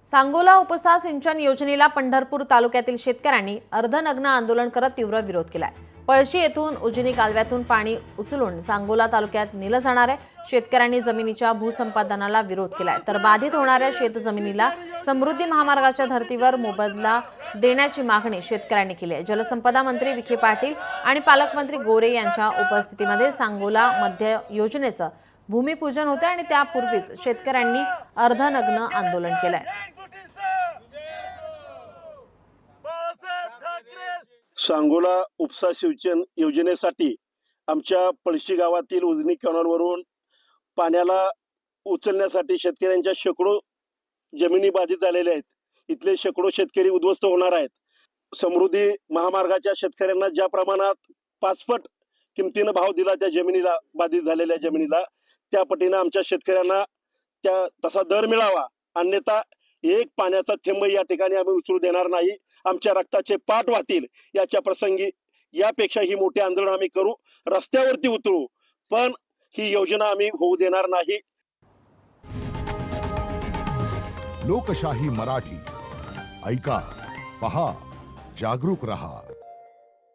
सांगोला उपसा सिंचन योजनेला पंढरपूर तालुक्यातील शेतकऱ्यांनी अर्धनग्न आंदोलन करत तीव्र विरोध केलाय। पळशी येथून उजनी कालव्यातून पाणी उचलून सांगोला तालुक्यात नेलं जाणार आहे। शेतकऱ्यांनी जमिनीच्या भूसंपादनाला विरोध केलाय, तर बाधित होणाऱ्या शेतजमिनीला समृद्धी महामार्गाच्या धर्तीवर मोबदला देण्याची मागणी शेतकऱ्यांनी केली आहे। जलसंपदा मंत्री विखे पाटील आणि पालकमंत्री गोरे यांच्या उपस्थितीमध्ये सांगोला मध्य योजनेचं भूमिपूजन होते आणि त्यापूर्वीच शेतकऱ्यांनी अर्धनग्न आंदोलन केलंय। सांगोला उपसा सिंचन योजनेसाठी आमच्या पळशी गावातील उजनी कॅनॉलवरून पाण्याला उचलण्यासाठी शेतकऱ्यांच्या शेकडो जमिनी बाधित झालेल्या आहेत। इथले शेकडो शेतकरी उद्ध्वस्त होणार आहेत। समृद्धी महामार्गाच्या शेतकऱ्यांना ज्या प्रमाणात 5 पट किमतीने भाव दिला त्या जमिनीला, बाधित झालेल्या जमिनीला, त्या पटीने आमच्या शेतकऱ्यांना तसा दर मिळावा, अन्यथा एक पाण्याचा थेंब या ठिकाणी आम्ही उचलू देणार नाही। आमच्या रक्ताचे पाट वाहतील याच्या प्रसंगी यापेक्षा ही मोठे आंदोलन आम्ही करू, रस्त्यावरती उतरू, पण ही योजना आम्ही होऊ देणार नाही। लोकशाही मराठी ऐका, पहा, जागरूक रहा।